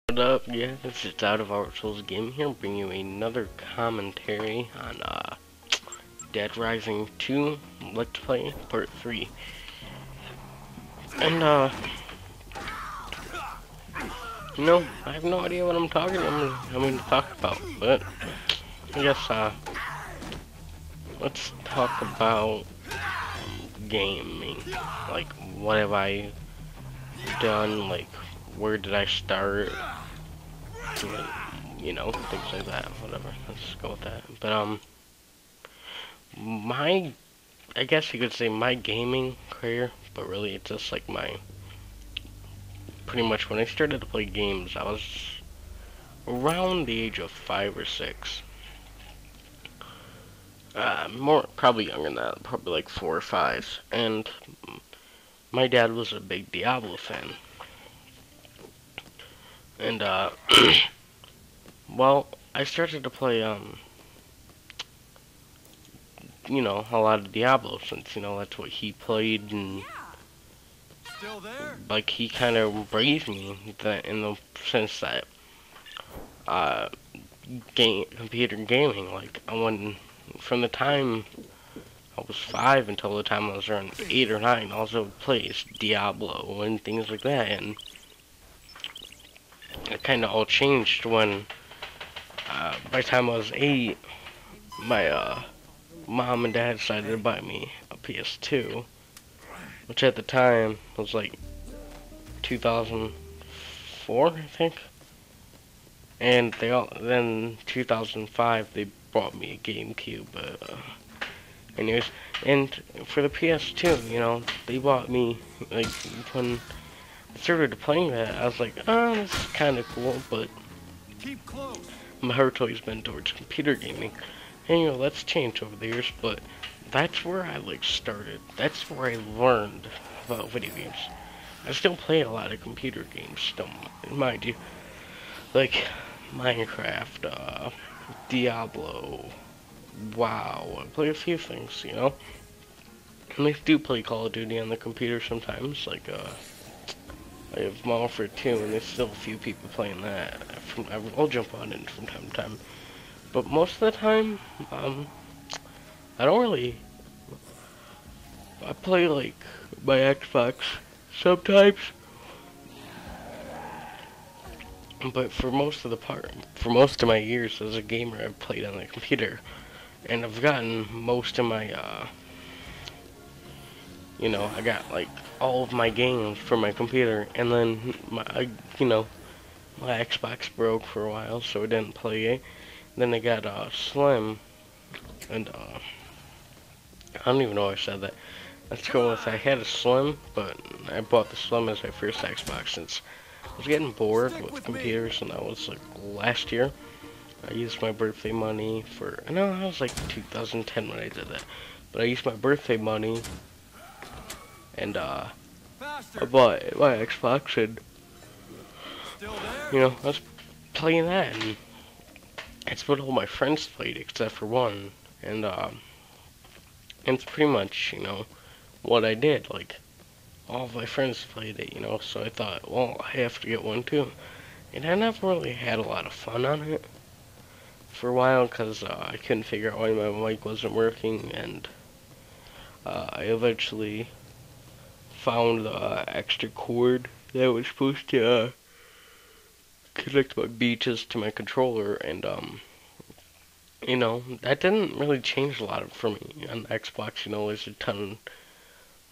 What up? Yeah, this is iDevourSoulsGaming here, bringing you another commentary on Dead Rising 2 Let's Play Part 3. And I have no idea what I'm to talk about, but I guess let's talk about gaming. Like, what have I done? Like, where did I start? Things like that. Whatever. Let's go with that. But I guess you could say my gaming career, but really it's just like pretty much when I started to play games, I was around the age of 5 or 6. Probably younger than that, probably like 4 or 5. And my dad was a big Diablo fan. And, well, I started to play, a lot of Diablo since, that's what he played, and like he kind of raised me in the sense that computer gaming, like I went from the time I was 5 until the time I was around 8 or 9, also plays Diablo and things like that, and it kind of all changed when by the time I was 8, my mom and dad decided to buy me a PS2, which at the time was like 2004, I think. And then 2005 they bought me a GameCube. Anyways, and for the PS2, they bought me, like, when I started playing that, I was like, oh, this is kind of cool, but my heart's always been towards computer gaming. And that's changed over the years, but that's where I started. That's where I learned about video games. I still play a lot of computer games, still, mind you. Like Minecraft, Diablo, WoW. I play a few things, And I do play Call of Duty on the computer sometimes. Like, I have Modern Warfare 2, and there's still a few people playing that. I'll jump on it from time to time. But most of the time, I don't really. I play like my Xbox sometimes, but for most of my years as a gamer, I've played on the computer, and I've gotten most of my, I got like all of my games for my computer, and then my Xbox broke for a while, so I didn't play it. Then I got Slim, and I don't even know why I said that. Let's go with I had a Slim, but I bought the Slim as my first Xbox since I was getting bored with computers, and that was like last year. I used my birthday money for, no, that was like 2010 when I did that. But I used my birthday money, and I bought my Xbox, and I was playing that, and it's what all my friends played except for one, and it's pretty much, what I did. Like, all of my friends played it, so I thought, well, I have to get one too. And I never really had a lot of fun on it for a while, because I couldn't figure out why my mic wasn't working, and I eventually found the extra cord that was supposed to connect my beaches to my controller, and that didn't really change a lot for me on Xbox. There's a ton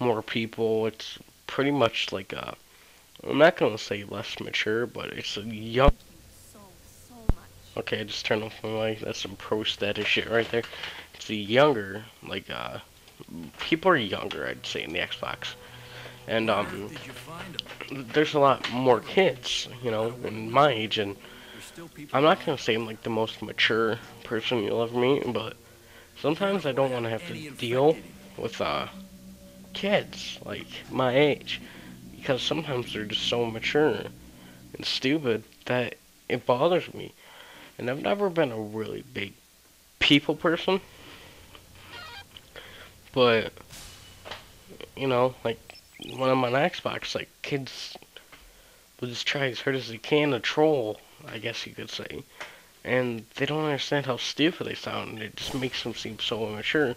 more people. It's pretty much like I'm not gonna say less mature, but it's a young. Okay, I just turned off my mic. That's some pro status shit right there. It's a younger, like people are younger, I'd say, in the Xbox, and there's a lot more kids, in my age, and I'm not gonna say I'm like the most mature person you'll ever meet, but sometimes I don't want to have to deal with kids like my age, because sometimes they're just so mature and stupid that it bothers me. And I've never been a really big people person, but like when I'm on Xbox, like kids will just try as hard as they can to troll, I guess you could say. And they don't understand how stupid they sound. It just makes them seem so immature.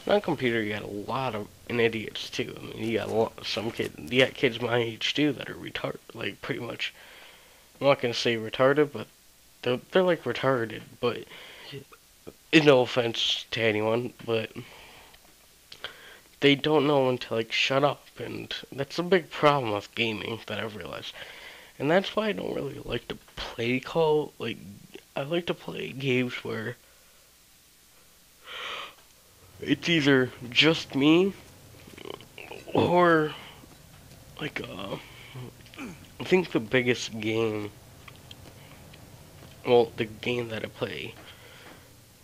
And on computer, you got a lot of idiots too. I mean, you got you got kids my age too that are retarded, like pretty much. I'm not gonna say retarded, but they're like retarded. But no offense to anyone, but they don't know when to like shut up, and that's a big problem with gaming that I've realized. And that's why I don't really like to play I like to play games where it's either just me or like I think the biggest game, well, the game that I play,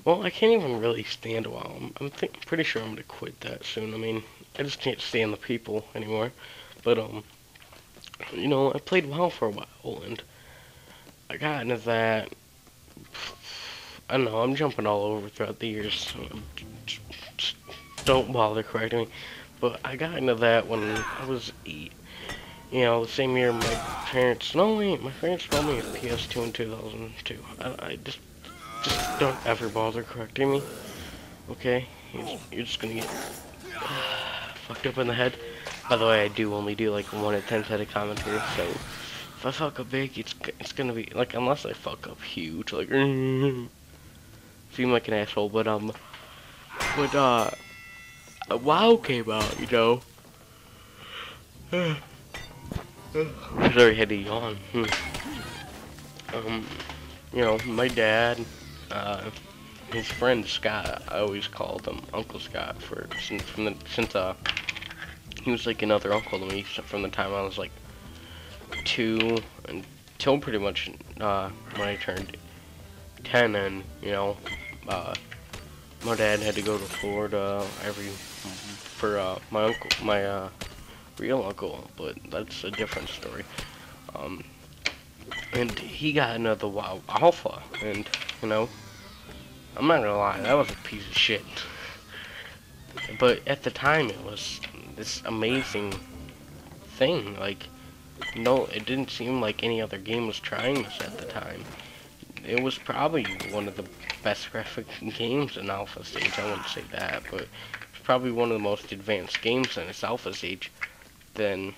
well, I can't even really stand a while. Pretty sure I'm gonna quit that soon. I mean, I just can't stand the people anymore. But you know, I played WoW for a while, and I got into that. I don't know, I'm jumping all over throughout the years, so just don't bother correcting me. But I got into that when I was 8. You know, the same year my parents bought me a PS2 in 2002. I just don't ever bother correcting me, okay? You're just gonna get fucked up in the head. By the way, I do only do like 1 in 10 set of commentary, so if I fuck up big, it's gonna be like, unless I fuck up huge, like seem like an asshole. But WoW came out, you know. Sorry, had to yawn. You know, my dad, his friend Scott, I always called him Uncle Scott since he was like another uncle to me from the time I was like 2 until pretty much when I turned 10, and you know, my dad had to go to Florida for my real uncle, but that's a different story. And he got another WoW Alpha, and you know, I'm not gonna lie, that was a piece of shit. But at the time, it was this amazing thing. Like, no, it didn't seem like any other game was trying this at the time. It was probably one of the best graphic games in alpha stage. I wouldn't say that, but it's probably one of the most advanced games in its alpha stage than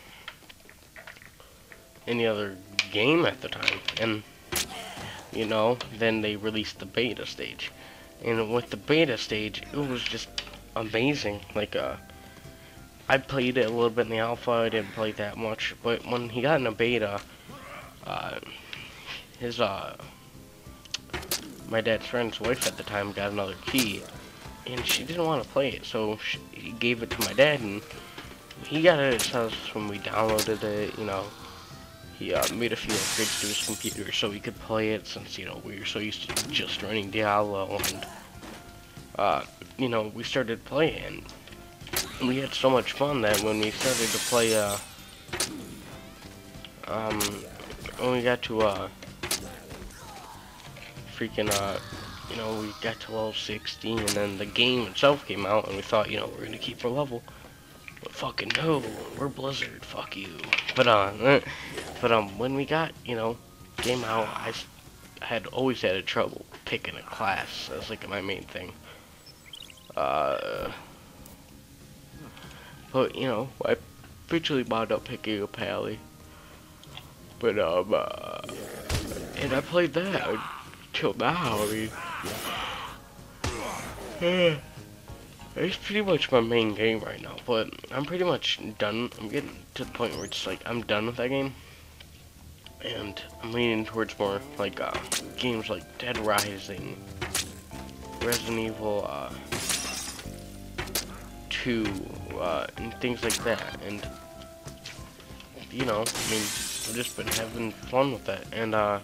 any other game at the time. And you know, then they released the beta stage, and with the beta stage, it was just amazing. Like, I played it a little bit in the alpha. I didn't play that much, but when he got in a beta, my dad's friend's wife at the time got another key, and she didn't want to play it, so he gave it to my dad, and he got it at his house when we downloaded it. You know, he made a few upgrades to his computer so he could play it, since, you know, we were so used to just running Diablo, and you know, we started playing. We had so much fun that when we started to play, when we got to, you know, we got to level 16, and then the game itself came out, and we thought, you know, we're gonna keep our level. But fucking no, we're Blizzard, fuck you. But, when we got, you know, game out, I had always had trouble picking a class. That's like my main thing. But, you know, I eventually wound up picking a Pally. But, and I played that till now. I mean, it's pretty much my main game right now, but I'm pretty much done. I'm getting to the point where it's like, I'm done with that game. And I'm leaning towards more, like, games like Dead Rising, Resident Evil, 2, and things like that. And, you know, I mean, I've just been having fun with that. And, I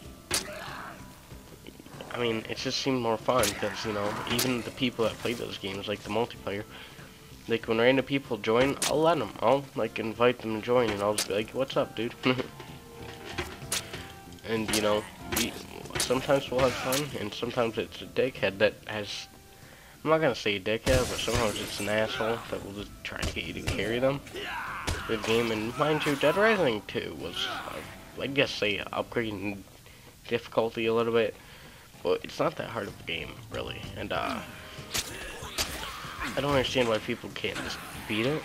mean, it just seemed more fun, because, you know, even the people that play those games, like the multiplayer, like, when random people join, I'll let them. I'll, like, invite them to join, and I'll just be like, what's up, dude? And, you know, sometimes we'll have fun, and sometimes it's a dickhead that has, I'm not gonna say a dickhead, but sometimes it's an asshole that will just try to get you to carry them through the game. And mind you, Dead Rising 2 was I guess they upgrade in difficulty a little bit, but it's not that hard of a game, really. And I don't understand why people can't just beat it.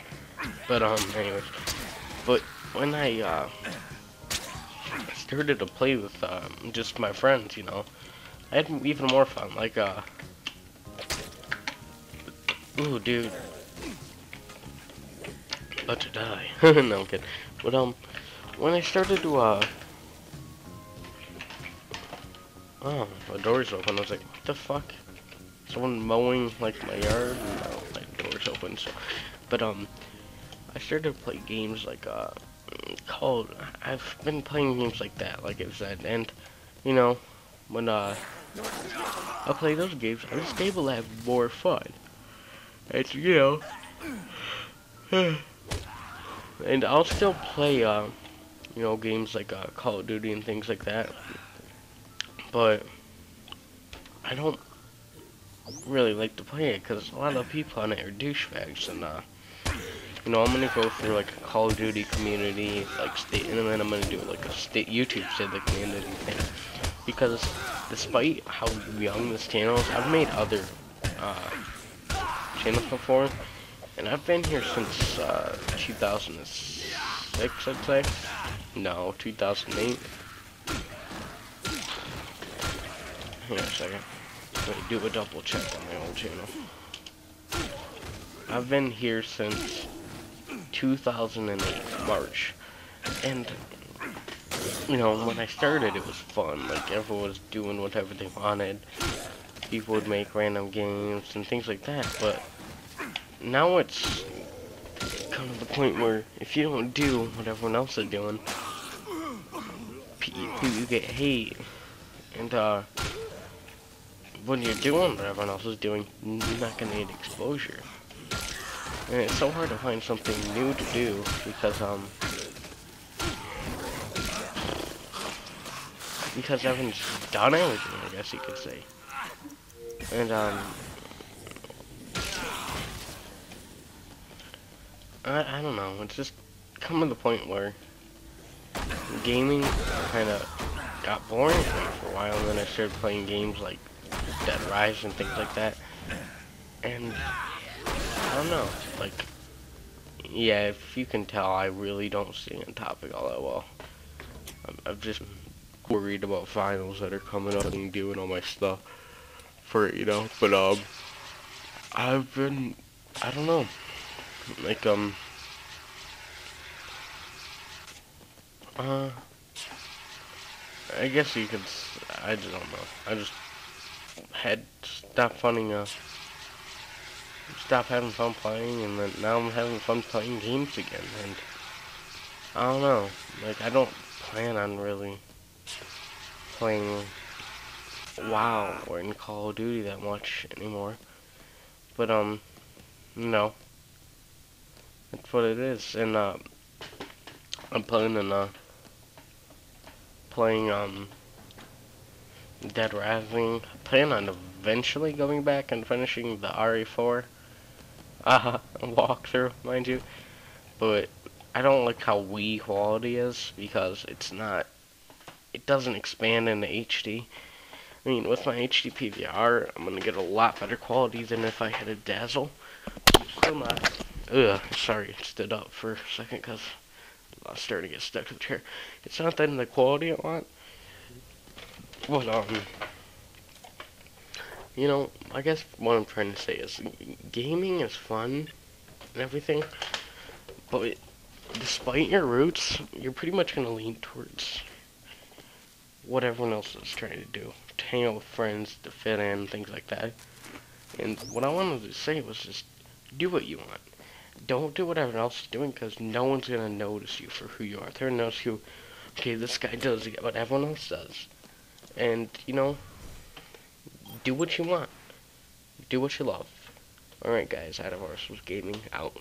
But anyways, but when I started to play with just my friends, you know, I had even more fun. Like ooh, dude, about to die. No, I'm kidding. But when I started to oh, the door's open. I was like, what the fuck? Someone mowing like my yard? No, my door's open. So, but I started to play games like I've been playing games like that, like it said, and you know, when I play those games, I'm just able to have more fun. It's you know, and I'll still play you know, games like Call of Duty and things like that, but I don't really like to play it because a lot of people on it are douchebags, and you know, I'm gonna go through like a Call of Duty community, like state, and then I'm gonna do like a state YouTube state the community thing. Because despite how young this channel is, I've made other channels before, and I've been here since 2006, I'd say. No, 2008. Hang on a second. Let me do a double check on my old channel. I've been here since 2008, March. And, you know, when I started, it was fun. Like, everyone was doing whatever they wanted. People would make random games and things like that. But now it's come to the point where if you don't do what everyone else is doing, you get hate. And, when you're doing what everyone else is doing, you're not gonna get exposure. And it's so hard to find something new to do because everyone's done everything, I guess you could say. And I don't know, it's just come to the point where gaming kind of got boring for me for a while, and then I started playing games like Dead Rise and things like that. And I don't know, like, yeah, if you can tell, I really don't stay on topic all that well. I'm just worried about finals that are coming up and doing all my stuff for it, you know. But I've been, I don't know, like I guess you could, I just don't know. I just had stopped having fun playing, and then now I'm having fun playing games again, and I don't know, like, I don't plan on really playing WoW or in Call of Duty that much anymore, but, you know, that's what it is, and, I'm playing Dead Rising. I plan on eventually going back and finishing the RE4 walkthrough, mind you. But I don't like how Wii quality is because it's not. It doesn't expand into HD. I mean, with my HD PVR, I'm gonna get a lot better quality than if I had a Dazzle. Still not. Ugh, sorry, I stood up for a second because I was starting to get stuck to the chair. It's not that in the quality I want. But, you know, I guess what I'm trying to say is gaming is fun and everything, but despite your roots, you're pretty much going to lean towards what everyone else is trying to do. To hang out with friends, to fit in, things like that. And what I wanted to say was just do what you want. Don't do what everyone else is doing because no one's going to notice you for who you are. They're going to notice you, okay, this guy does what everyone else does. And, you know, do what you want. Do what you love. Alright guys, iDevourSoulsGaming out.